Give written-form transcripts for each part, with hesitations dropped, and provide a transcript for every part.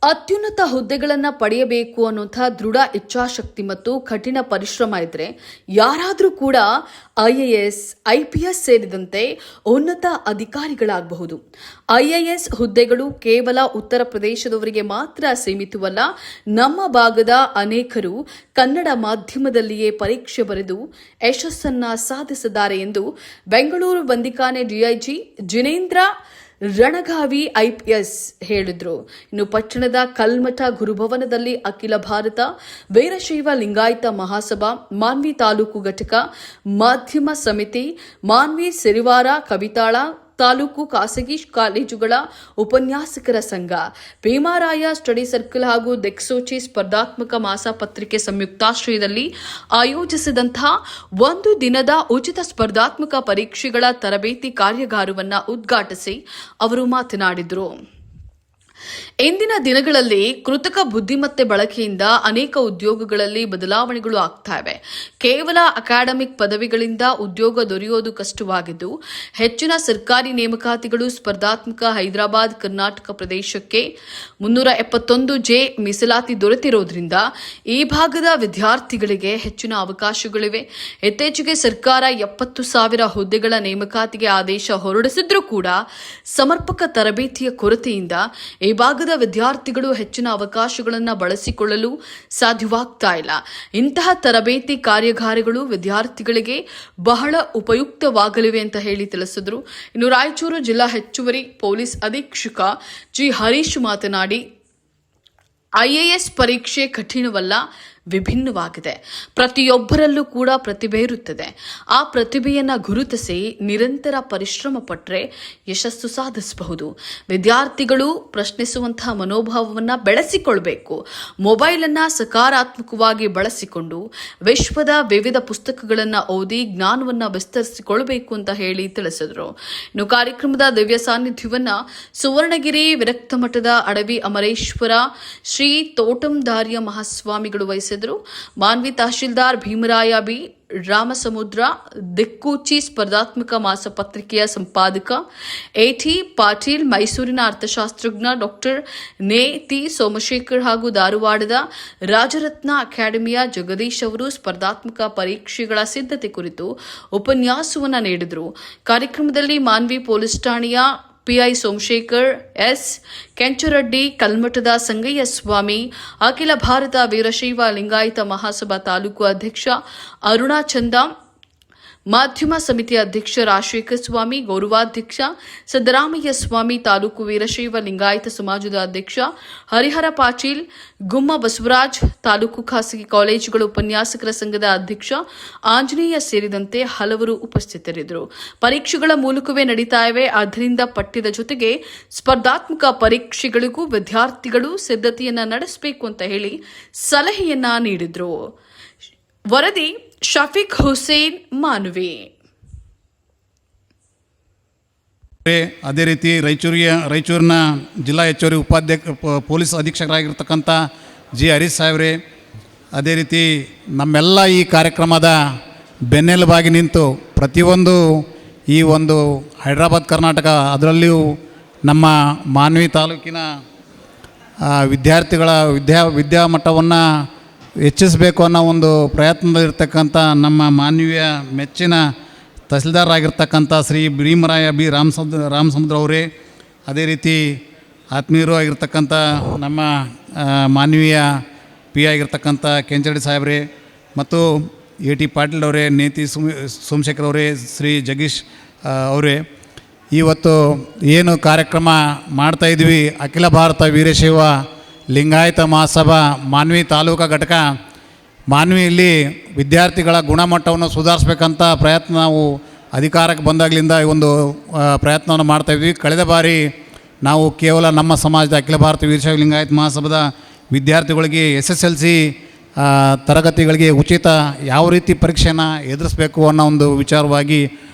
ಅತ್ಯುನ್ನತ ಹುದ್ದೆಗಳನ್ನು ಪಡೆಯಬೇಕು ಅನ್ನುವಂಥ ದೃಢ ಇಚ್ಛಾಶಕ್ತಿ ಮತ್ತು ಕಠಿಣ ಪರಿಶ್ರಮ ಇದ್ದರೆ ಯಾರಾದರೂ ಕೂಡ IAS, IPS ಸೇರಿದಂತೆ ಉನ್ನತ ಅಧಿಕಾರಿಗಳಾಗಬಹುದು. IAS ಹುದ್ದೆಗಳು ಕೇವಲ ಉತ್ತರ ಪ್ರದೇಶದವರಿಗೆ ಮಾತ್ರ ಸೀಮಿತವಲ್ಲ. ನಮ್ಮ ಭಾಗದ ಅನೇಕರು ಕನ್ನಡ ಮಾಧ್ಯಮದಲ್ಲಿಯೇ ಪರೀಕ್ಷೆ ಬರೆದು ಯಶಸ್ಸನ್ನ ಸಾಧಿಸಿದ್ದಾರೆ ಎಂದು ಬೆಂಗಳೂರು ಬಂದಿಖಾನೆ DIG ಜಿನೇಂದ್ರ ರಣಗಾವಿ IPS ಹೇಳಿದ್ರು. ಇನ್ನು ಪಟ್ಟಣದ ಕಲ್ಮಠ ಗುರುಭವನದಲ್ಲಿ ಅಖಿಲ ಭಾರತ ವೀರಶೈವ ಲಿಂಗಾಯತ ಮಹಾಸಭಾ ಮಾನ್ವಿ ತಾಲೂಕು ಘಟಕ, ಮಾಧ್ಯಮ ಸಮಿತಿ, ಮಾನ್ವಿ ಸಿರಿವಾರ ಕವಿತಾಳ ತಾಲೂಕು ಖಾಸಗಿ ಕಾಲೇಜುಗಳ ಉಪನ್ಯಾಸಕರ ಸಂಘ, ಭೀಮಾರಾಯ ಸ್ಟಡಿ ಸರ್ಕಲ್ ಹಾಗೂ ದೆಕ್ಸೋಚಿ ಸ್ಪರ್ಧಾತ್ಮಕ ಮಾಸಪತ್ರಿಕೆ ಸಂಯುಕ್ತಾಶ್ರಯದಲ್ಲಿ ಆಯೋಜಿಸಿದಂತಹ ಒಂದು ದಿನದ ಉಚಿತ ಸ್ಪರ್ಧಾತ್ಮಕ ಪರೀಕ್ಷೆಗಳ ತರಬೇತಿ ಕಾರ್ಯಾಗಾರವನ್ನು ಉದ್ಘಾಟಿಸಿ ಅವರು ಮಾತನಾಡಿದರು. ಇಂದಿನ ದಿನಗಳಲ್ಲಿ ಕೃತಕ ಬುದ್ಧಿಮತ್ತೆ ಬಳಕೆಯಿಂದ ಅನೇಕ ಉದ್ಯೋಗಗಳಲ್ಲಿ ಬದಲಾವಣೆಗಳು ಆಗ್ತಾ ಇವೆ. ಕೇವಲ ಅಕಾಡೆಮಿಕ್ ಪದವಿಗಳಿಂದ ಉದ್ಯೋಗ ದೊರೆಯೋದು ಕಷ್ಟವಾಗಿದ್ದು, ಹೆಚ್ಚಿನ ಸರ್ಕಾರಿ ನೇಮಕಾತಿಗಳು ಸ್ಪರ್ಧಾತ್ಮಕ ಹೈದರಾಬಾದ್ ಕರ್ನಾಟಕ ಪ್ರದೇಶಕ್ಕೆ 371J ಮೀಸಲಾತಿ ದೊರೆತಿರೋದ್ರಿಂದ ಈ ಭಾಗದ ವಿದ್ಯಾರ್ಥಿಗಳಿಗೆ ಹೆಚ್ಚಿನ ಅವಕಾಶಗಳಿವೆ. ಇತ್ತೀಚೆಗೆ ಸರ್ಕಾರ 70,000 ಹುದ್ದೆಗಳ ನೇಮಕಾತಿಗೆ ಆದೇಶ ಹೊರಡಿಸಿದ್ರೂ ಕೂಡ ಸಮರ್ಪಕ ತರಬೇತಿಯ ಕೊರತೆಯಿಂದ ಈ ಭಾಗದ ವಿದ್ಯಾರ್ಥಿಗಳು ಹೆಚ್ಚಿನ ಅವಕಾಶಗಳನ್ನು ಬಳಸಿಕೊಳ್ಳಲು ಸಾಧ್ಯವಾಗ್ತಾ ಇಲ್ಲ. ಇಂತಹ ತರಬೇತಿ ಕಾರ್ಯಾಗಾರಗಳು ವಿದ್ಯಾರ್ಥಿಗಳಿಗೆ ಬಹಳ ಉಪಯುಕ್ತವಾಗಲಿವೆ ಅಂತ ಹೇಳಿ ತಿಳಿಸಿದ್ರು. ಇನ್ನು ರಾಯಚೂರು ಜಿಲ್ಲಾ ಹೆಚ್ಚುವರಿ ಪೊಲೀಸ್ ಅಧೀಕ್ಷಕ G ಹರೀಶ್ ಮಾತನಾಡಿ, IAS ಪರೀಕ್ಷೆ ಕಠಿಣವಲ್ಲ, ವಿಭಿನ್ನವಾಗಿದೆ. ಪ್ರತಿಯೊಬ್ಬರಲ್ಲೂ ಕೂಡ ಪ್ರತಿಭೆ ಇರುತ್ತದೆ. ಆ ಪ್ರತಿಭೆಯನ್ನು ಗುರುತಿಸಿ ನಿರಂತರ ಪರಿಶ್ರಮ ಪಟ್ಟರೆ ಯಶಸ್ಸು ಸಾಧಿಸಬಹುದು. ವಿದ್ಯಾರ್ಥಿಗಳು ಪ್ರಶ್ನಿಸುವಂತಹ ಮನೋಭಾವವನ್ನು ಬೆಳೆಸಿಕೊಳ್ಬೇಕು. ಮೊಬೈಲನ್ನು ಸಕಾರಾತ್ಮಕವಾಗಿ ಬಳಸಿಕೊಂಡು ವಿಶ್ವದ ವಿವಿಧ ಪುಸ್ತಕಗಳನ್ನು ಓದಿ ಜ್ಞಾನವನ್ನು ವಿಸ್ತರಿಸಿಕೊಳ್ಬೇಕು ಅಂತ ಹೇಳಿ ತಿಳಿಸಿದರು. ಇನ್ನು ಕಾರ್ಯಕ್ರಮದ ದಿವ್ಯ ಸಾನ್ನಿಧ್ಯವನ್ನು ಸುವರ್ಣಗಿರಿ ವಿರಕ್ತ ಮಠದ ಅಡವಿ ಅಮರೇಶ್ವರ ಶ್ರೀ ತೋಟಂದಾರ್ಯ ಮಹಾಸ್ವಾಮಿಗಳು ವಹಿಸಿದರು. ಮಾನ್ವಿ ತಹಶೀಲ್ದಾರ್ ಭೀಮರಾಯ ಬಿ ರಾಮಸಮುದ್ರ, ದಿಕ್ಕೂಚಿ ಸ್ಪರ್ಧಾತ್ಮಕ ಮಾಸಪತ್ರಿಕೆಯ ಸಂಪಾದಕ AT ಪಾಟೀಲ್, ಮೈಸೂರಿನ ಅರ್ಥಶಾಸ್ತ್ರಜ್ಞ ಡಾಕ್ಟರ್ ನೇತಿ ಸೋಮಶೇಖರ್ ಹಾಗೂ ಧಾರವಾಡದ ರಾಜರತ್ನ ಅಕಾಡೆಮಿಯ ಜಗದೀಶ್ ಅವರು ಸ್ಪರ್ಧಾತ್ಮಕ ಪರೀಕ್ಷೆಗಳ ಸಿದ್ಧತೆ ಕುರಿತು ಉಪನ್ಯಾಸವನ್ನು ನೀಡಿದರು. ಕಾರ್ಯಕ್ರಮದಲ್ಲಿ ಮಾನ್ವಿ ಪೊಲೀಸ್ ಠಾಣೆಯ PI ಸೋಮಶೇಖರ್ S, ಕೆಂಚರಡ್ಡಿ, ಕಲ್ಮಠದ ಸಂಗಯ್ಯ ಸ್ವಾಮಿ, ಅಖಿಲ ಭಾರತ ವೀರಶೈವ ಲಿಂಗಾಯತ ಮಹಾಸಭಾ ತಾಲೂಕು ಅಧ್ಯಕ್ಷ ಅರುಣಾಚಂದ, ಮಾಧ್ಯಮ ಸಮಿತಿ ಅಧ್ಯಕ್ಷ ರಾಜಶೇಖರ ಸ್ವಾಮಿ, ಗೌರವಾಧ್ಯಕ್ಷ ಸಿದ್ದರಾಮಯ್ಯ ಸ್ವಾಮಿ, ತಾಲೂಕು ವೀರಶೈವ ಲಿಂಗಾಯತ ಸಮಾಜದ ಅಧ್ಯಕ್ಷ ಹರಿಹರ ಪಾಟೀಲ್, ಗುಮ್ಮ ಬಸವರಾಜ್, ತಾಲೂಕು ಖಾಸಗಿ ಕಾಲೇಜುಗಳ ಉಪನ್ಯಾಸಕರ ಸಂಘದ ಅಧ್ಯಕ್ಷ ಆಂಜನೇಯ ಸೇರಿದಂತೆ ಹಲವರು ಉಪಸ್ಥಿತರಿದ್ದರು. ಪರೀಕ್ಷೆಗಳ ಮೂಲಕವೇ ನಡೀತಾ ಇವೆ. ಆದ್ದರಿಂದ ಪಠ್ಯದ ಜೊತೆಗೆ ಸ್ಪರ್ಧಾತ್ಮಕ ಪರೀಕ್ಷೆಗಳಿಗೂ ವಿದ್ಯಾರ್ಥಿಗಳು ಸಿದ್ಧತೆಯನ್ನ ನಡೆಸಬೇಕು ಅಂತ ಹೇಳಿ ಸಲಹೆಯನ್ನ ನೀಡಿದ್ರು. ವರದಿ ಶಫೀಕ್ ಹುಸೇನ್, ಮಾನ್ವಿ. ಅದೇ ರೀತಿ ರಾಯಚೂರಿನ ಜಿಲ್ಲಾ ಹೆಚ್ಚುವರಿ ಪೊಲೀಸ್ ಅಧೀಕ್ಷಕರಾಗಿರ್ತಕ್ಕಂಥ G ಹರೀಶ್ ಸಾಹೇಬ್ರೆ, ಅದೇ ರೀತಿ ನಮ್ಮೆಲ್ಲ ಈ ಕಾರ್ಯಕ್ರಮದ ಬೆನ್ನೆಲುಬಾಗಿ ನಿಂತು ಪ್ರತಿಯೊಂದು ಈ ಒಂದು ಹೈದರಾಬಾದ್ ಕರ್ನಾಟಕ, ಅದರಲ್ಲಿಯೂ ನಮ್ಮ ಮಾನ್ವಿ ತಾಲೂಕಿನ ವಿದ್ಯಾರ್ಥಿಗಳ ವಿದ್ಯಾಮಟ್ಟವನ್ನು ಹೆಚ್ಚಿಸಬೇಕು ಅನ್ನೋ ಒಂದು ಪ್ರಯತ್ನದಲ್ಲಿರ್ತಕ್ಕಂಥ ನಮ್ಮ ಮಾನವೀಯ ಮೆಚ್ಚಿನ ತಹಸೀಲ್ದಾರ್ ಆಗಿರ್ತಕ್ಕಂಥ ಶ್ರೀ ಭೀಮರಾಯ ಬಿ ರಾಮಸಮುದ್ರ ಅವರೇ, ಅದೇ ರೀತಿ ಆತ್ಮೀಯರು ಆಗಿರ್ತಕ್ಕಂಥ ನಮ್ಮ ಮಾನವೀಯ PI ಆಗಿರ್ತಕ್ಕಂಥ ಕೆಂಚರಡ್ಡಿ ಸಾಹೇಬ್ರೆ ಮತ್ತು AT ಪಾಟೀಲ್ ಅವರೇ, ನೇತಿ ಸೋಮಶೇಖರ್ ಅವರೇ, ಶ್ರೀ ಜಗೀಶ್ ಅವರೇ, ಇವತ್ತು ಏನು ಕಾರ್ಯಕ್ರಮ ಮಾಡ್ತಾಯಿದ್ವಿ, ಅಖಿಲ ಭಾರತ ವೀರಶೈವ ಲಿಂಗಾಯತ ಮಹಾಸಭಾ ಮಾನ್ವಿ ತಾಲೂಕಾ ಘಟಕ, ಮಾನ್ವಿಯಲ್ಲಿ ವಿದ್ಯಾರ್ಥಿಗಳ ಗುಣಮಟ್ಟವನ್ನು ಸುಧಾರಿಸ್ಬೇಕಂತ ಪ್ರಯತ್ನ ನಾವು ಅಧಿಕಾರಕ್ಕೆ ಬಂದಾಗಲಿಂದ ಈ ಒಂದು ಪ್ರಯತ್ನವನ್ನು ಮಾಡ್ತಾಯಿದ್ವಿ. ಕಳೆದ ಬಾರಿ ನಾವು ಕೇವಲ ನಮ್ಮ ಸಮಾಜದ ಅಖಿಲ ಭಾರತ ವೀರಶೈವ ಲಿಂಗಾಯತ ಮಹಾಸಭಾದ ವಿದ್ಯಾರ್ಥಿಗಳಿಗೆ SSLC ತರಗತಿಗಳಿಗೆ ಉಚಿತ ಯಾವ ರೀತಿ ಪರೀಕ್ಷೆಯನ್ನು ಎದುರಿಸಬೇಕು ಅನ್ನೋ ಒಂದು ವಿಚಾರವಾಗಿ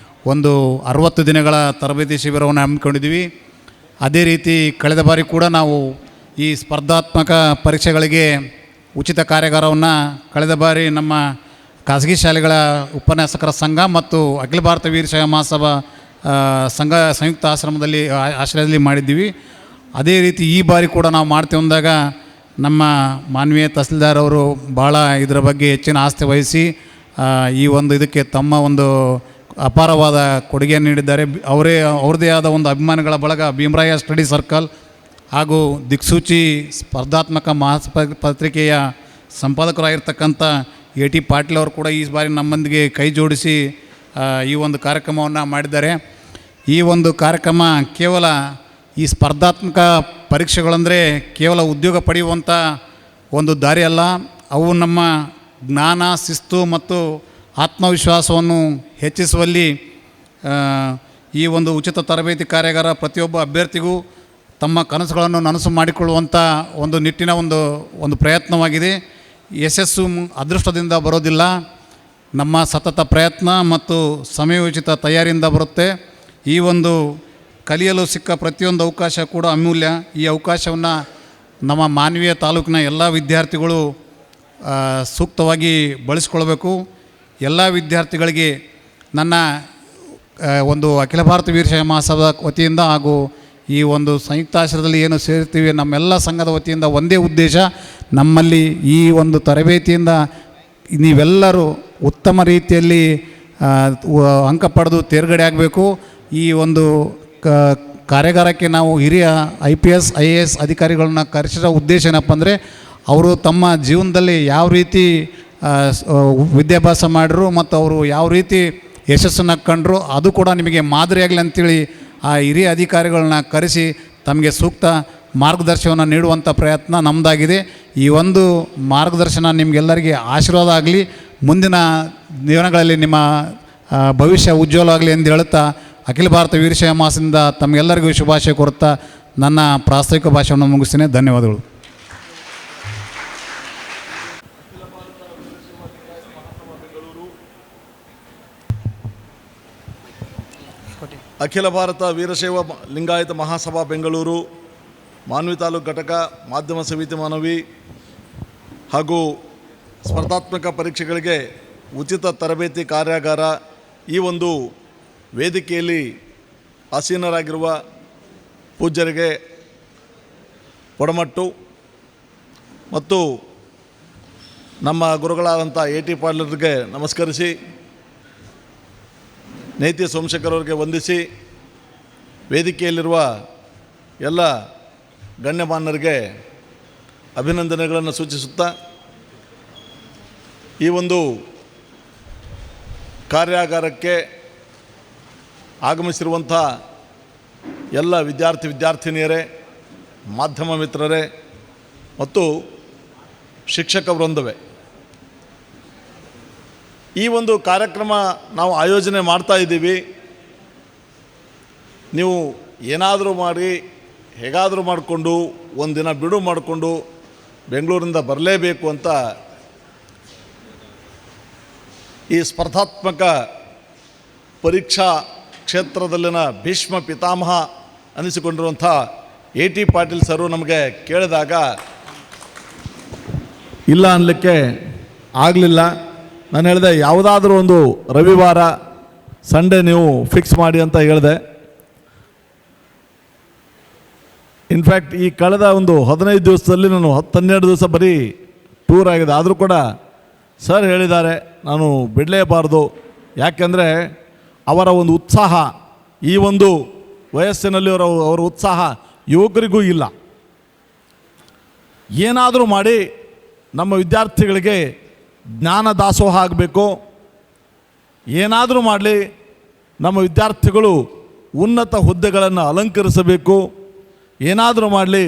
ಒಂದು 60 ದಿನಗಳ ತರಬೇತಿ ಶಿಬಿರವನ್ನು ಹಮ್ಮಿಕೊಂಡಿದ್ವಿ. ಅದೇ ರೀತಿ ಕಳೆದ ಬಾರಿ ಕೂಡ ನಾವು ಈ ಸ್ಪರ್ಧಾತ್ಮಕ ಪರೀಕ್ಷೆಗಳಿಗೆ ಉಚಿತ ಕಾರ್ಯಾಗಾರವನ್ನು ಕಳೆದ ಬಾರಿ ನಮ್ಮ ಖಾಸಗಿ ಶಾಲೆಗಳ ಉಪನ್ಯಾಸಕರ ಸಂಘ ಮತ್ತು ಅಖಿಲ ಭಾರತ ವೀರಶೈವ ಮಹಾಸಭಾ ಸಂಘ ಸಂಯುಕ್ತ ಆಶ್ರಯದಲ್ಲಿ ಮಾಡಿದ್ದೀವಿ. ಅದೇ ರೀತಿ ಈ ಬಾರಿ ಕೂಡ ನಾವು ಮಾಡ್ತೇವೆ ಅಂದಾಗ ನಮ್ಮ ಮಾನ್ವೀಯ ತಹಸೀಲ್ದಾರ್ ಅವರು ಭಾಳ ಇದರ ಬಗ್ಗೆ ಹೆಚ್ಚಿನ ಆಸ್ಥೆ ವಹಿಸಿ ಈ ಒಂದು ಇದಕ್ಕೆ ತಮ್ಮ ಒಂದು ಅಪಾರವಾದ ಕೊಡುಗೆಯನ್ನು ನೀಡಿದ್ದಾರೆ. ಅವ್ರದ್ದೇ ಆದ ಒಂದು ಅಭಿಮಾನಿಗಳ ಬಳಗ ಭೀಮರಾಯ ಸ್ಟಡಿ ಸರ್ಕಲ್ ಹಾಗೂ ದಿಕ್ಸೂಚಿ ಸ್ಪರ್ಧಾತ್ಮಕ ಪತ್ರಿಕೆಯ ಸಂಪಾದಕರಾಗಿರ್ತಕ್ಕಂಥ ಎ ಟಿ ಪಾಟೀಲ್ ಅವರು ಕೂಡ ಈ ಬಾರಿ ನಮ್ಮೊಂದಿಗೆ ಕೈ ಜೋಡಿಸಿ ಈ ಒಂದು ಕಾರ್ಯಕ್ರಮವನ್ನು ಮಾಡಿದ್ದಾರೆ. ಈ ಒಂದು ಕಾರ್ಯಕ್ರಮ ಕೇವಲ ಈ ಸ್ಪರ್ಧಾತ್ಮಕ ಪರೀಕ್ಷೆಗಳಂದರೆ ಕೇವಲ ಉದ್ಯೋಗ ಪಡೆಯುವಂಥ ಒಂದು ದಾರಿ ಅಲ್ಲ, ಅವು ನಮ್ಮ ಜ್ಞಾನ, ಶಿಸ್ತು ಮತ್ತು ಆತ್ಮವಿಶ್ವಾಸವನ್ನು ಹೆಚ್ಚಿಸುವಲ್ಲಿ ಈ ಒಂದು ಉಚಿತ ತರಬೇತಿ ಕಾರ್ಯಾಗಾರ ಪ್ರತಿಯೊಬ್ಬ ಅಭ್ಯರ್ಥಿಗೂ ತಮ್ಮ ಕನಸುಗಳನ್ನು ನನಸು ಮಾಡಿಕೊಳ್ಳುವಂಥ ಒಂದು ನಿಟ್ಟಿನ ಒಂದು ಪ್ರಯತ್ನವಾಗಿದೆ. ಯಶಸ್ಸು ಅದೃಷ್ಟದಿಂದ ಬರೋದಿಲ್ಲ, ನಮ್ಮ ಸತತ ಪ್ರಯತ್ನ ಮತ್ತು ಸಮಯೋಚಿತ ತಯಾರಿಯಿಂದ ಬರುತ್ತೆ. ಈ ಒಂದು ಕಲಿಯಲು ಸಿಕ್ಕ ಪ್ರತಿಯೊಂದು ಅವಕಾಶ ಕೂಡ ಅಮೂಲ್ಯ. ಈ ಅವಕಾಶವನ್ನು ನಮ್ಮ ಮಾನವೀಯ ತಾಲೂಕಿನ ಎಲ್ಲ ವಿದ್ಯಾರ್ಥಿಗಳು ಸೂಕ್ತವಾಗಿ ಬಳಸ್ಕೊಳ್ಬೇಕು. ಎಲ್ಲ ವಿದ್ಯಾರ್ಥಿಗಳಿಗೆ ನನ್ನ ಒಂದು ಅಖಿಲ ಭಾರತ ವೀರಶೈವ ಮಹಾಸಭಾ ವತಿಯಿಂದ ಹಾಗೂ ಈ ಒಂದು ಸಂಯುಕ್ತಾಶ್ರಯದಲ್ಲಿ ಏನು ಸೇರ್ತೀವಿ ನಮ್ಮೆಲ್ಲ ಸಂಘದ ವತಿಯಿಂದ ಒಂದೇ ಉದ್ದೇಶ, ನಮ್ಮಲ್ಲಿ ಈ ಒಂದು ತರಬೇತಿಯಿಂದ ನೀವೆಲ್ಲರೂ ಉತ್ತಮ ರೀತಿಯಲ್ಲಿ ಅಂಕ ಪಡೆದು ತೇರ್ಗಡೆ ಆಗಬೇಕು. ಈ ಒಂದು ಕಾರ್ಯಾಗಾರಕ್ಕೆ ನಾವು ಹಿರಿಯ IPS IAS ಅಧಿಕಾರಿಗಳನ್ನ ಕರೆಸಿರೋ ಉದ್ದೇಶ ಏನಪ್ಪ ಅಂದರೆ, ಅವರು ತಮ್ಮ ಜೀವನದಲ್ಲಿ ಯಾವ ರೀತಿ ವಿದ್ಯಾಭ್ಯಾಸ ಮಾಡಿದ್ರು ಮತ್ತು ಅವರು ಯಾವ ರೀತಿ ಯಶಸ್ಸನ್ನು ಕಂಡರು ಅದು ಕೂಡ ನಿಮಗೆ ಮಾದರಿಯಾಗಲಿ ಅಂಥೇಳಿ ಆ ಹಿರಿಯ ಅಧಿಕಾರಿಗಳನ್ನ ಕರೆಸಿ ತಮಗೆ ಸೂಕ್ತ ಮಾರ್ಗದರ್ಶನವನ್ನು ನೀಡುವಂಥ ಪ್ರಯತ್ನ ನಮ್ಮದಾಗಿದೆ. ಈ ಒಂದು ಮಾರ್ಗದರ್ಶನ ನಿಮಗೆಲ್ಲರಿಗೆ ಆಶೀರ್ವಾದ ಆಗಲಿ, ಮುಂದಿನ ದಿನಗಳಲ್ಲಿ ನಿಮ್ಮ ಭವಿಷ್ಯ ಉಜ್ವಲವಾಗಲಿ ಎಂದು ಹೇಳುತ್ತಾ ಅಖಿಲ ಭಾರತ ವೀರಶೈವ ಮಹಾಸಭಾದಿಂದ ತಮಗೆಲ್ಲರಿಗೂ ಶುಭಾಶಯ ಕೋರುತ್ತಾ ನನ್ನ ಪ್ರಾಸ್ತಾವಿಕ ಭಾಷಣವನ್ನು ಮುಗಿಸ್ತೇನೆ. ಧನ್ಯವಾದಗಳು. ಅಖಿಲ ಭಾರತ ವೀರಶೈವ ಲಿಂಗಾಯತ ಮಹಾಸಭಾ ಬೆಂಗಳೂರು ಮಾನ್ವಿ ತಾಲೂಕು ಘಟಕ ಮಾಧ್ಯಮ ಸಮಿತಿ ಮಾನವಿ ಹಾಗೂ ಸ್ಪರ್ಧಾತ್ಮಕ ಪರೀಕ್ಷೆಗಳಿಗೆ ಉಚಿತ ತರಬೇತಿ ಕಾರ್ಯಾಗಾರ ಈ ಒಂದು ವೇದಿಕೆಯಲ್ಲಿ ಆಸೀನರಾಗಿರುವ ಪೂಜ್ಯರಿಗೆ ಒಡಮಟ್ಟು ಮತ್ತು ನಮ್ಮ ಗುರುಗಳಾದಂಥ ಎ ಟಿ ಪಾಟೀಲರಿಗೆ ನಮಸ್ಕರಿಸಿ, ನೇತಿ ಸೋಮಶೇಖರ್ ಅವರಿಗೆ ವಂದಿಸಿ, ವೇದಿಕೆಯಲ್ಲಿರುವ ಎಲ್ಲ ಗಣ್ಯಮಾನ್ಯರಿಗೆ ಅಭಿನಂದನೆಗಳನ್ನು ಸೂಚಿಸುತ್ತಾ ಈ ಒಂದು ಕಾರ್ಯಾಗಾರಕ್ಕೆ ಆಗಮಿಸಿರುವಂಥ ಎಲ್ಲ ವಿದ್ಯಾರ್ಥಿನಿಯರೇ, ಮಾಧ್ಯಮ ಮಿತ್ರರೇ ಮತ್ತು ಶಿಕ್ಷಕ ವೃಂದವೇ, ಈ ಒಂದು ಕಾರ್ಯಕ್ರಮ ನಾವು ಆಯೋಜನೆ ಮಾಡ್ತಾ ಇದ್ದೀವಿ. ನೀವು ಏನಾದರೂ ಮಾಡಿ ಹೇಗಾದರೂ ಮಾಡಿಕೊಂಡು ಒಂದಿನ ಬಿಡು ಮಾಡಿಕೊಂಡು ಬೆಂಗಳೂರಿಂದ ಬರಲೇಬೇಕು ಅಂತ ಈ ಸ್ಪರ್ಧಾತ್ಮಕ ಪರೀಕ್ಷಾ ಕ್ಷೇತ್ರದಲ್ಲಿನ ಭೀಷ್ಮ ಪಿತಾಮಹ ಅನಿಸಿಕೊಂಡಿರುವಂಥ ಎ ಟಿ ಪಾಟೀಲ್ ಸರು ನಮಗೆ ಕೇಳಿದಾಗ ಇಲ್ಲ ಅನ್ನಲಿಕ್ಕೆ ಆಗಲಿಲ್ಲ. ನಾನು ಹೇಳಿದೆ, ಯಾವುದಾದ್ರೂ ಒಂದು ರವಿವಾರ ಸಂಡೇ ನೀವು ಫಿಕ್ಸ್ ಮಾಡಿ ಅಂತ ಹೇಳಿದೆ. ಇನ್ಫ್ಯಾಕ್ಟ್ ಈ ಕಳೆದ ಒಂದು 15 ದಿವಸದಲ್ಲಿ ನಾನು 10-12 ದಿವಸ ಬರೀ ಟೂರ್ ಆಗಿದೆ. ಆದರೂ ಕೂಡ ಸರ್ ಹೇಳಿದ್ದಾರೆ ನಾನು ಬಿಡಲೇಬಾರ್ದು, ಯಾಕೆಂದರೆ ಅವರ ಒಂದು ಉತ್ಸಾಹ ಈ ಒಂದು ವಯಸ್ಸಿನಲ್ಲಿ ಅವರ ಉತ್ಸಾಹ ಯುವಕರಿಗೂ ಇಲ್ಲ. ಏನಾದರೂ ಮಾಡಿ ನಮ್ಮ ವಿದ್ಯಾರ್ಥಿಗಳಿಗೆ ಜ್ಞಾನ ದಾಸೋಹ ಆಗಬೇಕು, ಏನಾದರೂ ಮಾಡಲಿ ನಮ್ಮ ವಿದ್ಯಾರ್ಥಿಗಳು ಉನ್ನತ ಹುದ್ದೆಗಳನ್ನು ಅಲಂಕರಿಸಬೇಕು, ಏನಾದರೂ ಮಾಡಲಿ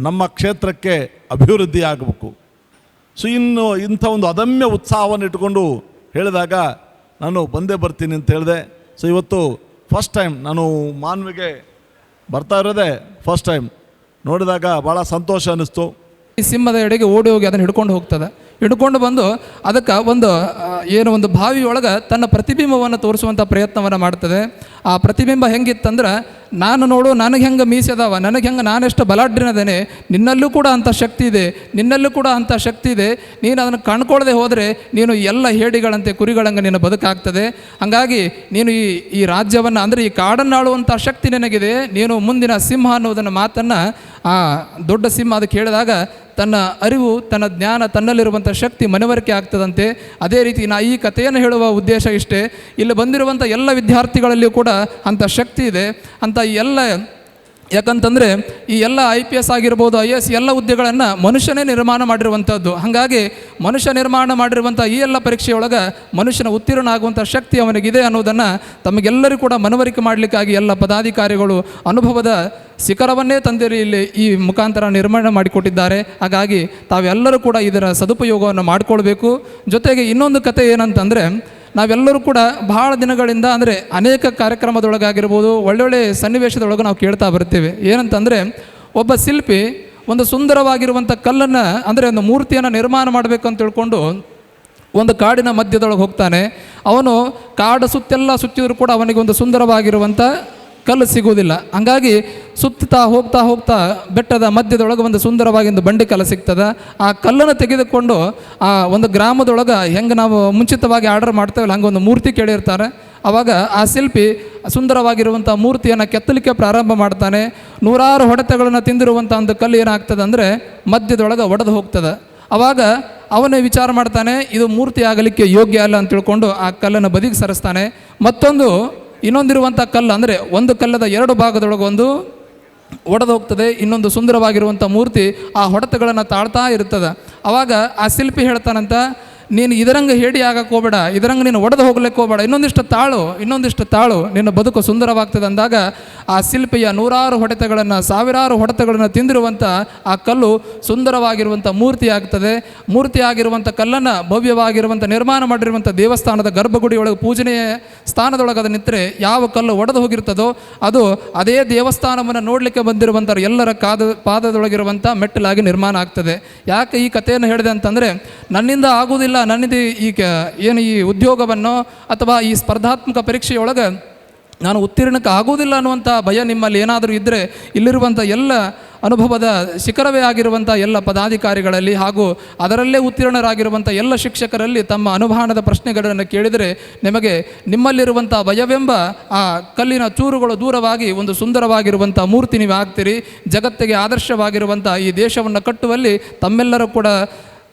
ನಮ್ಮ ಕ್ಷೇತ್ರಕ್ಕೆ ಅಭಿವೃದ್ಧಿ ಆಗಬೇಕು. ಸೊ ಇಂಥ ಒಂದು ಅದಮ್ಯ ಉತ್ಸಾಹವನ್ನು ಇಟ್ಟುಕೊಂಡು ಹೇಳಿದಾಗ ನಾನು ಬಂದೇ ಬರ್ತೀನಿ ಅಂತ ಹೇಳಿದೆ. ಸೊ ಇವತ್ತು ಫಸ್ಟ್ ಟೈಮ್ ನಾನು ಮಾನ್ವಿಗೆ ಬರ್ತಾ ಇರೋದೇ ಫಸ್ಟ್ ಟೈಮ್ ನೋಡಿದಾಗ ಭಾಳ ಸಂತೋಷ ಅನ್ನಿಸ್ತು. ಈ ಸಿಂಹದ ಎಡೆಗೆ ಓಡಿ ಹೋಗಿ ಅದನ್ನು ಹಿಡ್ಕೊಂಡು ಹೋಗ್ತದೆ. ಹಿಡ್ಕೊಂಡು ಬಂದು ಅದಕ್ಕೆ ಒಂದು ಏನು ಒಂದು ಬಾವಿಯೊಳಗೆ ತನ್ನ ಪ್ರತಿಬಿಂಬವನ್ನು ತೋರಿಸುವಂಥ ಪ್ರಯತ್ನವನ್ನು ಮಾಡ್ತದೆ. ಆ ಪ್ರತಿಬಿಂಬ ಹೆಂಗಿತ್ತಂದ್ರೆ, ನಾನು ನೋಡು ನನಗೆ ಹೆಂಗೆ ಮೀಸೆದಾವ, ನನಗೆ ಹೆಂಗೆ ನಾನೆಷ್ಟು ಬಲಾಢ್ಯನದೇನೆ, ನಿನ್ನಲ್ಲೂ ಕೂಡ ಅಂಥ ಶಕ್ತಿ ಇದೆ, ನಿನ್ನಲ್ಲೂ ಕೂಡ ಅಂಥ ಶಕ್ತಿ ಇದೆ. ನೀನು ಅದನ್ನು ಕಣ್ಕೊಳ್ಳದೆ ಹೋದರೆ ನೀನು ಎಲ್ಲ ಹೇಡಿಗಳಂತೆ ಕುರಿಗಳಂಗೆ ನಿನ್ನ ಬದುಕಾಗ್ತದೆ. ಹಾಗಾಗಿ ನೀನು ಈ ರಾಜ್ಯವನ್ನು ಅಂದರೆ ಈ ಕಾಡನ್ನಾಳುವಂಥ ಶಕ್ತಿ ನಿನಗಿದೆ, ನೀನು ಮುಂದಿನ ಸಿಂಹ ಅನ್ನೋದನ್ನು ಮಾತನ್ನು ಆ ದೊಡ್ಡ ಸಿಂಹ ಅದಕ್ಕೆ ಹೇಳಿದಾಗ ತನ್ನ ಅರಿವು, ತನ್ನ ಜ್ಞಾನ, ತನ್ನಲ್ಲಿರುವಂಥ ಶಕ್ತಿ ಮನವರಿಕೆ ಆಗ್ತದಂತೆ. ಅದೇ ರೀತಿ ಈ ಕಥೆಯನ್ನು ಹೇಳುವ ಉದ್ದೇಶ ಇಷ್ಟೇ. ಇಲ್ಲಿ ಬಂದಿರುವಂಥ ಎಲ್ಲ ವಿದ್ಯಾರ್ಥಿಗಳಲ್ಲಿಯೂ ಕೂಡ ಅಂಥ ಶಕ್ತಿ ಇದೆ. ಅಂಥ ಎಲ್ಲ ಯಾಕಂತಂದರೆ ಈ ಎಲ್ಲ IPS ಆಗಿರ್ಬೋದು, IAS ಎಲ್ಲ ಹುದ್ದೆಗಳನ್ನು ಮನುಷ್ಯನೇ ನಿರ್ಮಾಣ ಮಾಡಿರುವಂಥದ್ದು. ಹಾಗಾಗಿ ಮನುಷ್ಯ ನಿರ್ಮಾಣ ಮಾಡಿರುವಂಥ ಈ ಎಲ್ಲ ಪರೀಕ್ಷೆಯೊಳಗೆ ಮನುಷ್ಯನ ಉತ್ತೀರ್ಣ ಆಗುವಂಥ ಶಕ್ತಿ ಅವನಿಗಿದೆ ಅನ್ನೋದನ್ನು ತಮಗೆಲ್ಲರಿಗೂ ಕೂಡ ಮನವರಿಕೆ ಮಾಡಲಿಕ್ಕಾಗಿ ಎಲ್ಲ ಪದಾಧಿಕಾರಿಗಳು ಅನುಭವದ ಶಿಖರವನ್ನೇ ತಂದಿರಿ ಇಲ್ಲಿ ಈ ಮುಖಾಂತರ ನಿರ್ಮಾಣ ಮಾಡಿಕೊಟ್ಟಿದ್ದಾರೆ. ಹಾಗಾಗಿ ತಾವೆಲ್ಲರೂ ಕೂಡ ಇದರ ಸದುಪಯೋಗವನ್ನು ಮಾಡಿಕೊಳ್ಬೇಕು. ಜೊತೆಗೆ ಇನ್ನೊಂದು ಕತೆ ಏನಂತಂದರೆ, ನಾವೆಲ್ಲರೂ ಕೂಡ ಭಾಳ ದಿನಗಳಿಂದ ಅಂದರೆ ಅನೇಕ ಕಾರ್ಯಕ್ರಮದೊಳಗಾಗಿರ್ಬೋದು, ಒಳ್ಳೊಳ್ಳೆ ಸನ್ನಿವೇಶದೊಳಗೆ ನಾವು ಕೇಳ್ತಾ ಬರ್ತೀವಿ. ಏನಂತಂದರೆ, ಒಬ್ಬ ಶಿಲ್ಪಿ ಒಂದು ಸುಂದರವಾಗಿರುವಂಥ ಕಲ್ಲನ್ನು ಅಂದರೆ ಒಂದು ಮೂರ್ತಿಯನ್ನು ನಿರ್ಮಾಣ ಮಾಡಬೇಕು ಅಂತ ತಿಳ್ಕೊಂಡು ಒಂದು ಕಾಡಿನ ಮಧ್ಯದೊಳಗೆ ಹೋಗ್ತಾನೆ. ಅವನು ಕಾಡು ಸುತ್ತೆಲ್ಲ ಸುತ್ತಿದ್ರು ಕೂಡ ಅವನಿಗೆ ಒಂದು ಸುಂದರವಾಗಿರುವಂಥ ಕಲ್ಲು ಸಿಗುವುದಿಲ್ಲ. ಹಾಗಾಗಿ ಸುತ್ತಾ ಹೋಗ್ತಾ ಬೆಟ್ಟದ ಮಧ್ಯದೊಳಗೆ ಒಂದು ಸುಂದರವಾಗಿ ಒಂದು ಬಂಡೆ ಕಲ್ಲು ಸಿಗ್ತದೆ. ಆ ಕಲ್ಲನ್ನು ತೆಗೆದುಕೊಂಡು ಆ ಒಂದು ಗ್ರಾಮದೊಳಗೆ ಹೆಂಗೆ ನಾವು ಮುಂಚಿತವಾಗಿ ಆರ್ಡರ್ ಮಾಡ್ತೇವಲ್ಲ ಹಂಗೆ ಒಂದು ಮೂರ್ತಿ ಕೇಳಿರ್ತಾರೆ. ಆವಾಗ ಆ ಶಿಲ್ಪಿ ಸುಂದರವಾಗಿರುವಂಥ ಮೂರ್ತಿಯನ್ನು ಕೆತ್ತಲಿಕ್ಕೆ ಪ್ರಾರಂಭ ಮಾಡ್ತಾನೆ. ನೂರಾರು ಹೊಡೆತಗಳನ್ನು ತಿಂದಿರುವಂಥ ಒಂದು ಕಲ್ಲು ಏನಾಗ್ತದೆ ಅಂದರೆ ಮಧ್ಯದೊಳಗೆ ಒಡೆದು ಹೋಗ್ತದೆ. ಆವಾಗ ಅವನೇ ವಿಚಾರ ಮಾಡ್ತಾನೆ, ಇದು ಮೂರ್ತಿ ಆಗಲಿಕ್ಕೆ ಯೋಗ್ಯ ಅಲ್ಲ ಅಂತ ತಿಳ್ಕೊಂಡು ಆ ಕಲ್ಲನ್ನು ಬದಿಗೆ ಸರಿಸ್ತಾನೆ. ಇನ್ನೊಂದಿರುವಂಥ ಕಲ್ಲು ಅಂದರೆ ಒಂದು ಕಲ್ಲದ ಎರಡು ಭಾಗದೊಳಗೆ ಒಂದು ಒಡೆದು ಹೋಗ್ತದೆ, ಇನ್ನೊಂದು ಸುಂದರವಾಗಿರುವಂಥ ಮೂರ್ತಿ ಆ ಹೊಡೆತಗಳನ್ನು ತಾಳ್ತಾ ಇರ್ತದೆ. ಆವಾಗ ಆ ಶಿಲ್ಪಿ ಹೇಳ್ತಾನಂತ, ನೀನು ಇದರಂಗೆ ಹೇಡಿ ಆಗಕ್ಕೆ ಹೋಗಬೇಡ, ಇದರಂಗೆ ನೀನು ಒಡೆದು ಹೋಗ್ಲಿಕ್ಕೆ ಹೋಗಬೇಡ, ಇನ್ನೊಂದಿಷ್ಟು ತಾಳು ನಿನ್ನ ಬದುಕು ಸುಂದರವಾಗ್ತದೆ ಅಂದಾಗ ಆ ಶಿಲ್ಪಿಯ ನೂರಾರು ಹೊಡೆತಗಳನ್ನು, ಸಾವಿರಾರು ಹೊಡೆತಗಳನ್ನು ತಿಂದಿರುವಂಥ ಆ ಕಲ್ಲು ಸುಂದರವಾಗಿರುವಂಥ ಮೂರ್ತಿ ಆಗ್ತದೆ. ಮೂರ್ತಿ ಆಗಿರುವಂಥ ಕಲ್ಲನ್ನು ಭವ್ಯವಾಗಿರುವಂಥ ನಿರ್ಮಾಣ ಮಾಡಿರುವಂಥ ದೇವಸ್ಥಾನದ ಗರ್ಭಗುಡಿಯೊಳಗೆ ಪೂಜನೆಯ ಸ್ಥಾನದೊಳಗೆ ಅದು ನಿಂತರೆ ಯಾವ ಕಲ್ಲು ಒಡೆದು ಹೋಗಿರ್ತದೋ ಅದು ಅದೇ ದೇವಸ್ಥಾನವನ್ನು ನೋಡಲಿಕ್ಕೆ ಬಂದಿರುವಂಥ ಎಲ್ಲರ ಪಾದದೊಳಗಿರುವಂಥ ಮೆಟ್ಟಲಾಗಿ ನಿರ್ಮಾಣ ಆಗ್ತದೆ. ಯಾಕೆ ಈ ಕಥೆಯನ್ನು ಹೇಳಿದೆ ಅಂತಂದರೆ, ನನ್ನಿಂದ ಆಗುವುದಿಲ್ಲ, ನನ್ನಿಂದ ಏನು ಈ ಉದ್ಯೋಗವನ್ನು ಅಥವಾ ಈ ಸ್ಪರ್ಧಾತ್ಮಕ ಪರೀಕ್ಷೆಯೊಳಗೆ ನಾನು ಉತ್ತೀರ್ಣಕ್ಕೆ ಆಗುವುದಿಲ್ಲ ಅನ್ನುವಂಥ ಭಯ ನಿಮ್ಮಲ್ಲಿ ಏನಾದರೂ ಇದ್ದರೆ, ಇಲ್ಲಿರುವಂಥ ಎಲ್ಲ ಅನುಭವದ ಶಿಖರವೇ ಆಗಿರುವಂಥ ಎಲ್ಲ ಪದಾಧಿಕಾರಿಗಳಲ್ಲಿ ಹಾಗೂ ಅದರಲ್ಲೇ ಉತ್ತೀರ್ಣರಾಗಿರುವಂಥ ಎಲ್ಲ ಶಿಕ್ಷಕರಲ್ಲಿ ತಮ್ಮ ಅನುಭಾನದ ಪ್ರಶ್ನೆಗಳನ್ನು ಕೇಳಿದರೆ ನಿಮಗೆ ನಿಮ್ಮಲ್ಲಿರುವಂಥ ಭಯವೆಂಬ ಆ ಕಲ್ಲಿನ ಚೂರುಗಳು ದೂರವಾಗಿ ಒಂದು ಸುಂದರವಾಗಿರುವಂಥ ಮೂರ್ತಿ ನೀವು ಆಗ್ತೀರಿ. ಜಗತ್ತಿಗೆ ಆದರ್ಶವಾಗಿರುವಂಥ ಈ ದೇಶವನ್ನು ಕಟ್ಟುವಲ್ಲಿ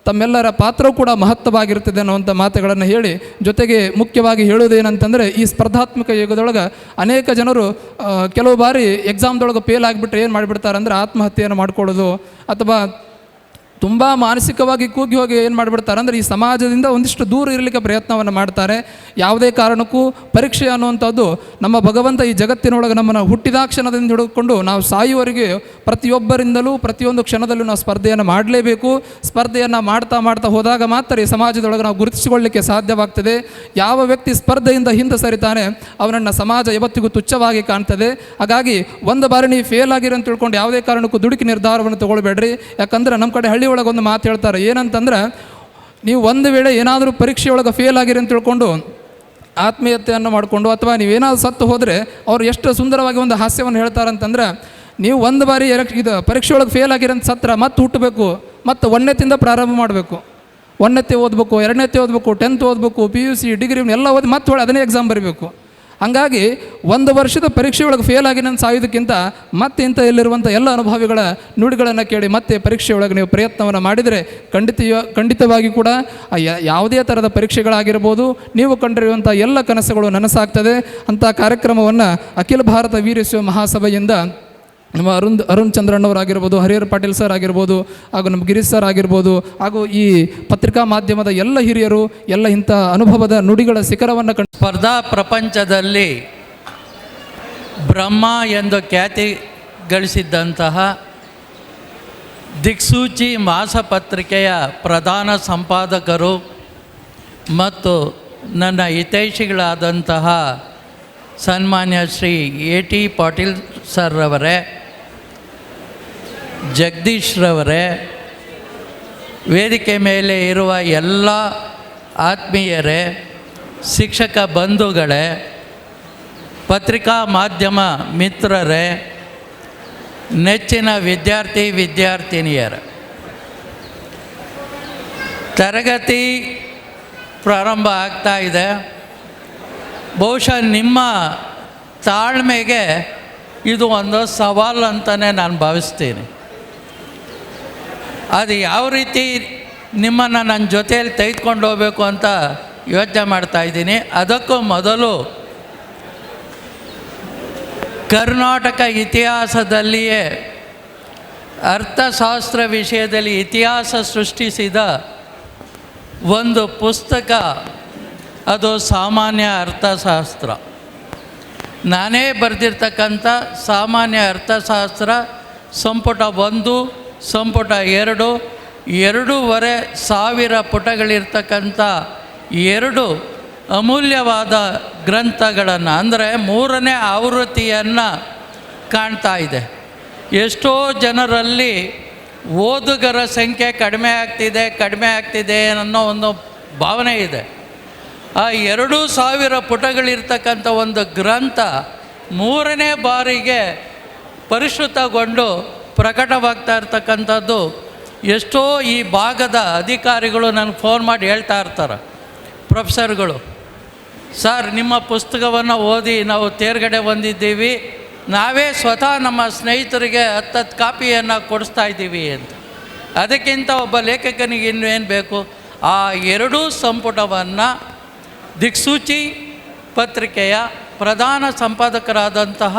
ತಮ್ಮೆಲ್ಲರ ಪಾತ್ರವೂ ಕೂಡ ಮಹತ್ವವಾಗಿರ್ತದೆ ಅನ್ನುವಂಥ ಮಾತುಗಳನ್ನು ಹೇಳಿ, ಜೊತೆಗೆ ಮುಖ್ಯವಾಗಿ ಹೇಳೋದೇನಂತಂದರೆ, ಈ ಸ್ಪರ್ಧಾತ್ಮಕ ಯುಗದೊಳಗೆ ಅನೇಕ ಜನರು ಕೆಲವು ಬಾರಿ ಎಕ್ಸಾಮ್ದೊಳಗೆ ಫೇಲ್ ಆಗಿಬಿಟ್ರೆ ಏನು ಮಾಡಿಬಿಡ್ತಾರೆ ಅಂದರೆ ಆತ್ಮಹತ್ಯೆಯನ್ನು ಮಾಡ್ಕೊಳ್ಳೋದು ಅಥವಾ ತುಂಬ ಮಾನಸಿಕವಾಗಿ ಕುಗ್ಗಿ ಹೋಗಿ ಏನು ಮಾಡಿಬಿಡ್ತಾರೆ ಅಂದರೆ ಈ ಸಮಾಜದಿಂದ ಒಂದಿಷ್ಟು ದೂರ ಇರಲಿಕ್ಕೆ ಪ್ರಯತ್ನವನ್ನು ಮಾಡ್ತಾರೆ. ಯಾವುದೇ ಕಾರಣಕ್ಕೂ ಪರೀಕ್ಷೆ ಅನ್ನುವಂಥದ್ದು ನಮ್ಮ ಭಗವಂತ ಈ ಜಗತ್ತಿನೊಳಗೆ ನಮ್ಮನ್ನು ಹುಟ್ಟಿದಾಕ್ಷಣದಿಂದ ಹಿಡಿದುಕೊಂಡು ನಾವು ಸಾಯುವವರೆಗೆ ಪ್ರತಿಯೊಬ್ಬರಿಂದಲೂ ಪ್ರತಿಯೊಂದು ಕ್ಷಣದಲ್ಲೂ ನಾವು ಸ್ಪರ್ಧೆಯನ್ನು ಮಾಡಲೇಬೇಕು. ಸ್ಪರ್ಧೆಯನ್ನು ಮಾಡ್ತಾ ಹೋದಾಗ ಮಾತ್ರ ಈ ಸಮಾಜದೊಳಗೆ ನಾವು ಗುರುತಿಸಿಕೊಳ್ಳಲಿಕ್ಕೆ ಸಾಧ್ಯವಾಗ್ತದೆ. ಯಾವ ವ್ಯಕ್ತಿ ಸ್ಪರ್ಧೆಯಿಂದ ಹಿಂದೆ ಸರಿತಾನೆ ಅವನನ್ನು ಸಮಾಜ ಯಾವತ್ತಿಗೂ ತುಚ್ಛವಾಗಿ ಕಾಣ್ತದೆ. ಹಾಗಾಗಿ ಒಂದು ಬಾರಿ ನೀವು ಫೇಲ್ ಆಗಿರಿ ಅಂತ ತಿಳ್ಕೊಂಡು ಯಾವುದೇ ಕಾರಣಕ್ಕೂ ದುಡುಕಿ ನಿರ್ಧಾರವನ್ನು ತೊಗೊಳ್ಬೇಡ್ರಿ. ಯಾಕಂದರೆ ನಮ್ಮ ಕಡೆ ಹಳ್ಳಿ ಒಳಗೊಂದು ಮಾತು ಹೇಳ್ತಾರೆ, ಏನಂತಂದ್ರೆ, ನೀವು ಒಂದು ವೇಳೆ ಏನಾದರೂ ಪರೀಕ್ಷೆಯೊಳಗೆ ಫೇಲ್ ಆಗಿರಿ ಅಂತ ತಿಳ್ಕೊಂಡು ಆತ್ಮೀಯತೆಯನ್ನು ಮಾಡಿಕೊಂಡು ಅಥವಾ ನೀವೇನಾದರೂ ಸತ್ತು ಹೋದರೆ ಅವರು ಎಷ್ಟು ಸುಂದರವಾಗಿ ಒಂದು ಹಾಸ್ಯವನ್ನು ಹೇಳ್ತಾರಂತಂದ್ರೆ, ನೀವು ಒಂದು ಬಾರಿ ಇದು ಪರೀಕ್ಷೆಯೊಳಗೆ ಫೇಲ್ ಆಗಿರಂತ ಸತ್ರ ಮತ್ತೆ ಹುಟ್ಟಬೇಕು, ಮತ್ತು 1ನೇತಿಂದ ಪ್ರಾರಂಭ ಮಾಡಬೇಕು. 1ನೇತೆ ಓದಬೇಕು, 2ನೇತೆ ಓದಬೇಕು, 10th ಓದಬೇಕು, PUC ಡಿಗ್ರಿ ಎಲ್ಲ ಓದಿ ಮತ್ತೆ ಅದನ್ನೇ ಎಕ್ಸಾಮ್ ಬರೀಬೇಕು. ಹಾಗಾಗಿ 1 ವರ್ಷದ ಪರೀಕ್ಷೆಯೊಳಗೆ ಫೇಲ್ ಆಗಿ ನಾನು ಸಾಯೋದಕ್ಕಿಂತ ಮತ್ತೆ ಇಂಥಲ್ಲಿರುವಂಥ ಎಲ್ಲ ಅನುಭವಿಗಳ ನುಡಿಗಳನ್ನು ಕೇಳಿ ಮತ್ತೆ ಪರೀಕ್ಷೆಯೊಳಗೆ ನೀವು ಪ್ರಯತ್ನವನ್ನು ಮಾಡಿದರೆ ಖಂಡಿತವಾಗಿ ಕೂಡ ಯಾವುದೇ ಥರದ ಪರೀಕ್ಷೆಗಳಾಗಿರ್ಬೋದು, ನೀವು ಕಂಡಿರುವಂಥ ಎಲ್ಲ ಕನಸುಗಳು ನನಸಾಗ್ತದೆ. ಅಂಥ ಕಾರ್ಯಕ್ರಮವನ್ನು ಅಖಿಲ ಭಾರತ ವೀರಶೈವ ಮಹಾಸಭೆಯಿಂದ ನಮ್ಮ ಅರುಣ್ ಚಂದ್ರಣ್ಣವರಾಗಿರ್ಬೋದು, ಹರಿಹರ ಪಾಟೀಲ್ ಸರ್ ಆಗಿರ್ಬೋದು, ಹಾಗೂ ನಮ್ಮ ಗಿರೀಶ್ ಸರ್ ಆಗಿರ್ಬೋದು, ಹಾಗೂ ಈ ಪತ್ರಿಕಾ ಮಾಧ್ಯಮದ ಎಲ್ಲ ಹಿರಿಯರು ಎಲ್ಲ ಇಂಥ ಅನುಭವದ ನುಡಿಗಳ ಶಿಖರವನ್ನು ಸ್ಪರ್ಧಾ ಪ್ರಪಂಚದಲ್ಲಿ ಬ್ರಹ್ಮ ಎಂದು ಖ್ಯಾತಿ ಗಳಿಸಿದ್ದಂತಹ ದಿಕ್ಸೂಚಿ ಮಾಸಪತ್ರಿಕೆಯ ಪ್ರಧಾನ ಸಂಪಾದಕರು ಮತ್ತು ನನ್ನ ಹಿತೈಷಿಗಳಾದಂತಹ ಸನ್ಮಾನ್ಯ ಶ್ರೀ AT ಪಾಟೀಲ್ ಸರ್ರವರೇ, ಜಗದೀಶ್ ರವರೇ, ವೇದಿಕೆ ಮೇಲೆ ಇರುವ ಎಲ್ಲ ಆತ್ಮೀಯರೇ, ಶಿಕ್ಷಕ ಬಂಧುಗಳೇ, ಪತ್ರಿಕಾ ಮಾಧ್ಯಮ ಮಿತ್ರರೇ, ನೆಚ್ಚಿನ ವಿದ್ಯಾರ್ಥಿನಿಯರೇ, ತರಗತಿ ಪ್ರಾರಂಭ ಆಗ್ತಾ ಇದೆ. ಬಹುಶಃ ನಿಮ್ಮ ತಾಳ್ಮೆಗೆ ಇದು ಒಂದು ಸವಾಲು ಅಂತಲೇ ನಾನು ಭಾವಿಸ್ತೀನಿ. ಅದು ಯಾವ ರೀತಿ ನಿಮ್ಮನ್ನು ನನ್ನ ಜೊತೆಯಲ್ಲಿ ತೆಗೆದುಕೊಂಡು ಹೋಗಬೇಕು ಅಂತ ಯೋಚನೆ ಮಾಡ್ತಾಯಿದ್ದೀನಿ. ಅದಕ್ಕೂ ಮೊದಲು ಕರ್ನಾಟಕ ಇತಿಹಾಸದಲ್ಲಿಯೇ ಅರ್ಥಶಾಸ್ತ್ರ ವಿಷಯದಲ್ಲಿ ಇತಿಹಾಸ ಸೃಷ್ಟಿಸಿದ ಒಂದು ಪುಸ್ತಕ, ಅದು ಸಾಮಾನ್ಯ ಅರ್ಥಶಾಸ್ತ್ರ. ನಾನೇ ಬರೆದಿರ್ತಕ್ಕಂಥ ಸಾಮಾನ್ಯ ಅರ್ಥಶಾಸ್ತ್ರ ಸಂಪುಟ 1, ಸಂಪುಟ 2, 2,500 ಪುಟಗಳಿರ್ತಕ್ಕಂಥ 2 ಅಮೂಲ್ಯವಾದ ಗ್ರಂಥಗಳನ್ನು, ಅಂದರೆ 3ನೇ ಆವೃತ್ತಿಯನ್ನು ಕಾಣ್ತಾ ಇದೆ. ಎಷ್ಟೋ ಜನರಲ್ಲಿ ಓದುಗರ ಸಂಖ್ಯೆ ಕಡಿಮೆ ಆಗ್ತಿದೆ ಅನ್ನೋ ಒಂದು ಭಾವನೆ ಇದೆ. ಆ 2,000 ಪುಟಗಳಿರ್ತಕ್ಕಂಥ ಒಂದು ಗ್ರಂಥ 3ನೇ ಬಾರಿಗೆ ಪರಿಷ್ಕೃತಗೊಂಡು ಪ್ರಕಟವಾಗ್ತಾ ಇರ್ತಕ್ಕಂಥದ್ದು ಎಷ್ಟೋ ಈ ಭಾಗದ ಅಧಿಕಾರಿಗಳು ನನಗೆ ಫೋನ್ ಮಾಡಿ ಹೇಳ್ತಾ ಇರ್ತಾರೆ, ಪ್ರೊಫೆಸರ್ಗಳು, ಸರ್ ನಿಮ್ಮ ಪುಸ್ತಕವನ್ನು ಓದಿ ನಾವು ತೇರ್ಗಡೆ ಬಂದಿದ್ದೀವಿ, ನಾವೇ ಸ್ವತಃ ನಮ್ಮ ಸ್ನೇಹಿತರಿಗೆ 10 ಕಾಪಿಯನ್ನು ಕೊಡಿಸ್ತಾ ಇದ್ದೀವಿ ಅಂತ. ಅದಕ್ಕಿಂತ ಒಬ್ಬ ಲೇಖಕನಿಗೆ ಇನ್ನೇನು ಬೇಕು? ಆ 2 ಸಂಪುಟವನ್ನು ದಿಕ್ಸೂಚಿ ಪತ್ರಿಕೆಯ ಪ್ರಧಾನ ಸಂಪಾದಕರಾದಂತಹ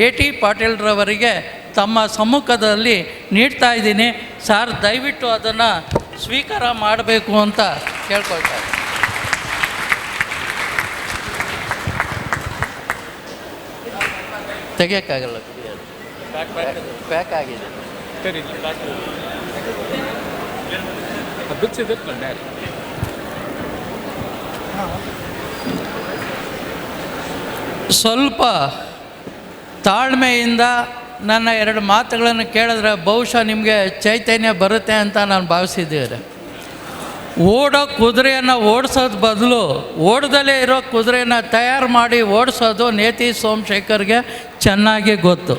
A.T. ಪಾಟೀಲ್ರವರಿಗೆ ತಮ್ಮ ಸಮ್ಮುಖದಲ್ಲಿ ನೀಡ್ತಾ ಇದ್ದೀನಿ. ಸರ್, ದಯವಿಟ್ಟು ಅದನ್ನು ಸ್ವೀಕಾರ ಮಾಡಬೇಕು ಅಂತ ಕೇಳ್ಕೊಳ್ತಾರೆ. ತೆಗಿಯೋಕ್ಕಾಗಲ್ಲ, ಪ್ಯಾಕ್ ಆಗಿದೆ. ಸ್ವಲ್ಪ ತಾಳ್ಮೆಯಿಂದ ನನ್ನ 2 ಮಾತುಗಳನ್ನು ಕೇಳಿದ್ರೆ ಬಹುಶಃ ನಿಮಗೆ ಚೈತನ್ಯ ಬರುತ್ತೆ ಅಂತ ನಾನು ಭಾವಿಸಿದ್ದೇನೆ. ಓಡೋ ಕುದುರೆಯನ್ನು ಓಡಿಸೋದು ಬದಲು ಓಡದಲ್ಲೇ ಇರೋ ಕುದುರೆಯನ್ನು ತಯಾರು ಮಾಡಿ ಓಡಿಸೋದು ನೇತಿ ಸೋಮಶೇಖರ್ಗೆ ಚೆನ್ನಾಗಿ ಗೊತ್ತು.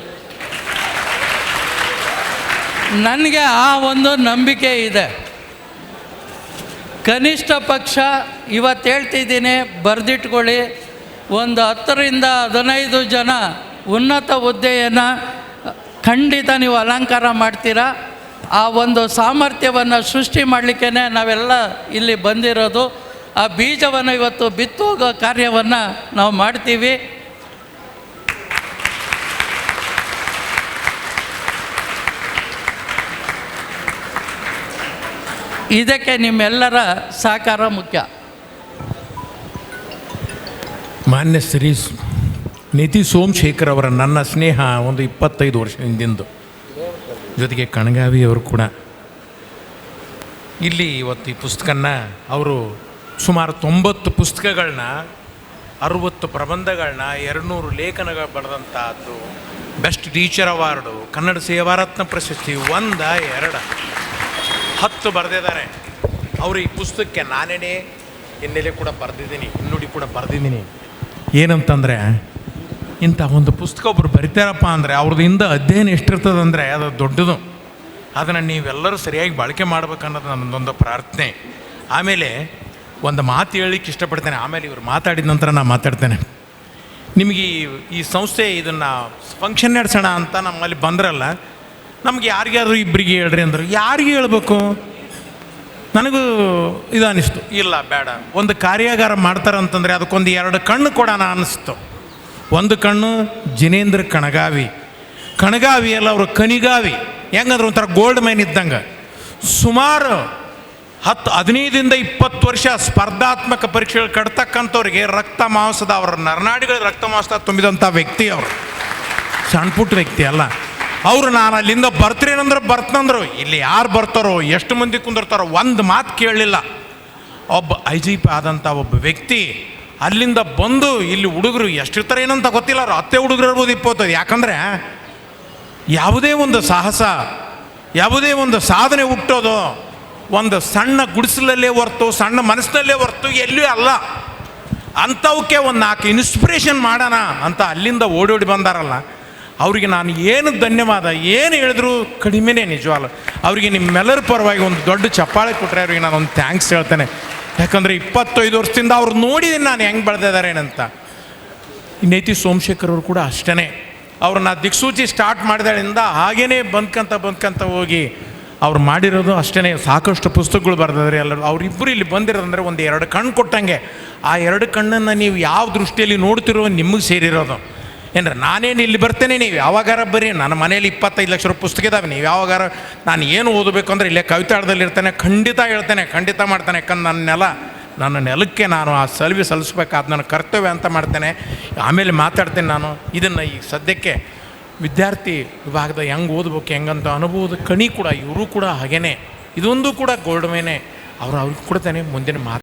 ನನಗೆ ಆ ಒಂದು ನಂಬಿಕೆ ಇದೆ. ಕನಿಷ್ಠ ಪಕ್ಷ ಇವತ್ತು ಹೇಳ್ತಿದ್ದೀನಿ, ಬರೆದಿಟ್ಕೊಳ್ಳಿ, ಒಂದು 10ರಿಂದ 15 ಜನ ಉನ್ನತ ಹುದ್ದೆಯನ್ನು ಖಂಡಿತ ನೀವು ಅಲಂಕಾರ ಮಾಡ್ತೀರಾ. ಆ ಒಂದು ಸಾಮರ್ಥ್ಯವನ್ನು ಸೃಷ್ಟಿ ಮಾಡಲಿಕ್ಕೆ ನಾವೆಲ್ಲ ಇಲ್ಲಿ ಬಂದಿರೋದು. ಆ ಬೀಜವನ್ನು ಇವತ್ತು ಬಿತ್ತುವ ಕಾರ್ಯವನ್ನು ನಾವು ಮಾಡ್ತೀವಿ. ಇದಕ್ಕೆ ನಿಮ್ಮೆಲ್ಲರ ಸಹಕಾರ ಮುಖ್ಯ. ಮಾನ್ಯ ಶ್ರೀ ನೇತಿ ಸೋಮಶೇಖರ್ ಅವರ ನನ್ನ ಸ್ನೇಹ ಒಂದು 25 ವರ್ಷ ಹಿಂದಿಂದು, ಜೊತೆಗೆ ಕಣಗಾವಿಯವರು ಕೂಡ ಇಲ್ಲಿ ಇವತ್ತು ಈ ಪುಸ್ತಕನ ಅವರು ಸುಮಾರು 90 ಪುಸ್ತಕಗಳನ್ನ, 60 ಪ್ರಬಂಧಗಳನ್ನ, 200 ಲೇಖನಗಳು ಬರೆದಂಥದ್ದು, best teacher award, Kannada Seva Ratna ಪ್ರಶಸ್ತಿ 1, 2, 10 ಬರೆದಿದ್ದಾರೆ. ಅವರು ಈ ಪುಸ್ತಕಕ್ಕೆ ನಾನೇ ಹಿನ್ನೆಲೆ ಕೂಡ ಬರೆದಿದ್ದೀನಿ, ಹಿನ್ನುಡಿ ಕೂಡ ಬರೆದಿದ್ದೀನಿ. ಏನಂತಂದರೆ, ಇಂಥ ಒಂದು ಪುಸ್ತಕ ಒಬ್ಬರು ಬರಿತಾರಪ್ಪ ಅಂದರೆ ಅವ್ರದಿಂದ ಅಧ್ಯಯನ ಎಷ್ಟಿರ್ತದಂದರೆ ಅದು ದೊಡ್ಡದು. ಅದನ್ನು ನೀವೆಲ್ಲರೂ ಸರಿಯಾಗಿ ಬಳಕೆ ಮಾಡ್ಬೇಕನ್ನೋದು ನನ್ನದೊಂದು ಪ್ರಾರ್ಥನೆ. ಆಮೇಲೆ ಒಂದು ಮಾತು ಹೇಳಲಿಕ್ಕೆ ಇಷ್ಟಪಡ್ತೇನೆ, ಆಮೇಲೆ ಇವರು ಮಾತಾಡಿದ ನಂತರ ನಾನು ಮಾತಾಡ್ತೇನೆ. ನಿಮಗೆ ಈ ಸಂಸ್ಥೆ ಇದನ್ನು ಫಂಕ್ಷನ್ ನಡೆಸೋಣ ಅಂತ ನಮ್ಮಲ್ಲಿ ಬಂದ್ರಲ್ಲ, ನಮ್ಗೆ ಯಾರಿಗಾದ್ರೂ ಇಬ್ಬರಿಗೆ ಹೇಳ್ರಿ ಅಂದರು. ಯಾರಿಗೆ ಹೇಳ್ಬೇಕು? ನನಗೂ ಇದು ಅನ್ನಿಸ್ತು, ಇಲ್ಲ ಬೇಡ, ಒಂದು ಕಾರ್ಯಾಗಾರ ಮಾಡ್ತಾರಂತಂದರೆ ಅದಕ್ಕೊಂದು 2 ಕಣ್ಣು ಕೊಡೋಣ ಅನ್ನಿಸ್ತು. ಒಂದು ಕಣ್ಣು ಜಿನೇಂದ್ರ ಕಣಗಾವಿಯಲ್ಲ, ಅವರು ಕನಿಗಾವಿ, ಹೆಂಗಂದ್ರೆ ಒಂಥರ ಗೋಲ್ಡ್ ಮೈನ್ ಇದ್ದಂಗೆ. ಸುಮಾರು 15ರಿಂದ 20 ವರ್ಷ ಸ್ಪರ್ಧಾತ್ಮಕ ಪರೀಕ್ಷೆಗಳು ಕಟ್ತಕ್ಕಂಥವ್ರಿಗೆ ರಕ್ತ ಮಾಂಸದ, ಅವರ ನರನಾಡಿಗಳಿಗೆ ರಕ್ತ ಮಾಂಸದ ತುಂಬಿದಂಥ ವ್ಯಕ್ತಿ. ಅವರು ಸಣ್ಣ ಪುಟ್ಟ ವ್ಯಕ್ತಿ ಅಲ್ಲ. ಅವರು ನಾನು ಅಲ್ಲಿಂದ ಬರ್ತೀರೇನಂದ್ರೆ ಬರ್ತಂದ್ರು. ಇಲ್ಲಿ ಯಾರು ಬರ್ತಾರೋ, ಎಷ್ಟು ಮಂದಿ ಕುಂದಿರ್ತಾರೋ, ಒಂದು ಮಾತು ಕೇಳಲಿಲ್ಲ. ಒಬ್ಬ IGP ಆದಂಥ ಒಬ್ಬ ವ್ಯಕ್ತಿ ಅಲ್ಲಿಂದ ಬಂದು ಇಲ್ಲಿ ಹುಡುಗರು ಎಷ್ಟಿರ್ತಾರೆ ಏನಂತ ಗೊತ್ತಿಲ್ಲ, ಅವ್ರು 10 ಹುಡುಗರು ಇರ್ಬೋದು, 20. ಯಾಕಂದರೆ ಯಾವುದೇ ಒಂದು ಸಾಹಸ, ಯಾವುದೇ ಒಂದು ಸಾಧನೆ ಹುಟ್ಟೋದು ಒಂದು ಸಣ್ಣ ಗುಡಿಸಲಲ್ಲೇ ಹೊರ್ತು, ಸಣ್ಣ ಮನಸ್ಸಿನಲ್ಲೇ ಹೊರ್ತು ಎಲ್ಲಿಯೂ ಅಲ್ಲ. ಅಂಥವಕ್ಕೆ ಒಂದು 4 ಇನ್ಸ್ಪಿರೇಷನ್ ಮಾಡೋಣ ಅಂತ ಅಲ್ಲಿಂದ ಓಡೋಡಿ ಬಂದಾರಲ್ಲ, ಅವರಿಗೆ ನಾನು ಏನು ಧನ್ಯವಾದ, ಏನು ಹೇಳಿದ್ರು ಕಡಿಮೆನೇ ನಿಜವಾಗ್ಲು. ಅವರಿಗೆ ನಿಮ್ಮೆಲ್ಲರ ಪರವಾಗಿ ಒಂದು ದೊಡ್ಡ ಚಪ್ಪಾಳೆ ಕೊಟ್ಟರೆ ಅವ್ರಿಗೆ ನಾನು ಒಂದು ಥ್ಯಾಂಕ್ಸ್ ಹೇಳ್ತೇನೆ. ಯಾಕಂದರೆ 25 ವರ್ಷದಿಂದ ಅವ್ರು ನೋಡಿದ್ದೀನಿ ನಾನು ಹೆಂಗೆ ಬೆಳೆದಿದ್ದಾರೇನಂತ. ನೇತಿ ಸೋಮಶೇಖರ್ ಅವರು ಕೂಡ ಅಷ್ಟೇ, ಅವ್ರನ್ನ ದಿಕ್ಸೂಚಿ ಸ್ಟಾರ್ಟ್ ಮಾಡಿದಾಳಿಂದ ಹಾಗೇ ಬಂದ್ಕಂತ ಹೋಗಿ ಅವ್ರು ಮಾಡಿರೋದು ಅಷ್ಟೇ. ಸಾಕಷ್ಟು ಪುಸ್ತಕಗಳು ಬರೆದಿದ್ದಾರೆ ಎಲ್ಲರೂ. ಅವರಿಬ್ಬರು ಇಲ್ಲಿ ಬಂದಿರೋದಂದರೆ ಒಂದು 2 ಕಣ್ಣು ಕೊಟ್ಟಂಗೆ. ಆ 2 ಕಣ್ಣನ್ನು ನೀವು ಯಾವ ದೃಷ್ಟಿಯಲ್ಲಿ ನೋಡ್ತಿರೋ ನಿಮಗೆ ಸೇರಿರೋದು. ಏನ್ರ ನಾನೇನು ಇಲ್ಲಿ ಬರ್ತೇನೆ, ನೀವು ಯಾವಾಗಾರ ಬರ್ರಿ, ನನ್ನ ಮನೇಲಿ 25 ಲಕ್ಷ ರೂಪಾಯಿ ಪುಸ್ತಕ ಇದ್ದಾವೆ, ನೀವು ಯಾವಾಗಾರ ನಾನು ಏನು ಓದಬೇಕು ಅಂದರೆ ಇಲ್ಲೇ ಕವಿತಾಳದಲ್ಲಿ ಇರ್ತೇನೆ, ಖಂಡಿತ ಹೇಳ್ತೇನೆ, ಖಂಡಿತ ಮಾಡ್ತೇನೆ. ಯಾಕಂದ್ರೆ ನನ್ನ ನೆಲಕ್ಕೆ ನಾನು ಆ ಸಲ್ವಿ ಸಲ್ಲಿಸ್ಬೇಕಾದ ನನ್ನ ಕರ್ತವ್ಯ ಅಂತ ಮಾಡ್ತೇನೆ. ಆಮೇಲೆ ಮಾತಾಡ್ತೇನೆ ನಾನು. ಇದನ್ನು ಈಗ ಸದ್ಯಕ್ಕೆ ವಿದ್ಯಾರ್ಥಿ ವಿಭಾಗದ ಹೆಂಗೆ ಓದಬೇಕು ಹೆಂಗಂತ ಅನುಭವದ ಕಣಿ ಕೂಡ ಇವರು ಕೂಡ ಹಾಗೇ. ಇದೊಂದು ಕೂಡ ಗೋಲ್ಡ್ ಮೇನೆ ಅವ್ರಿಗೆ ಕೊಡ್ತೇನೆ. ಮುಂದಿನ ಮಾತು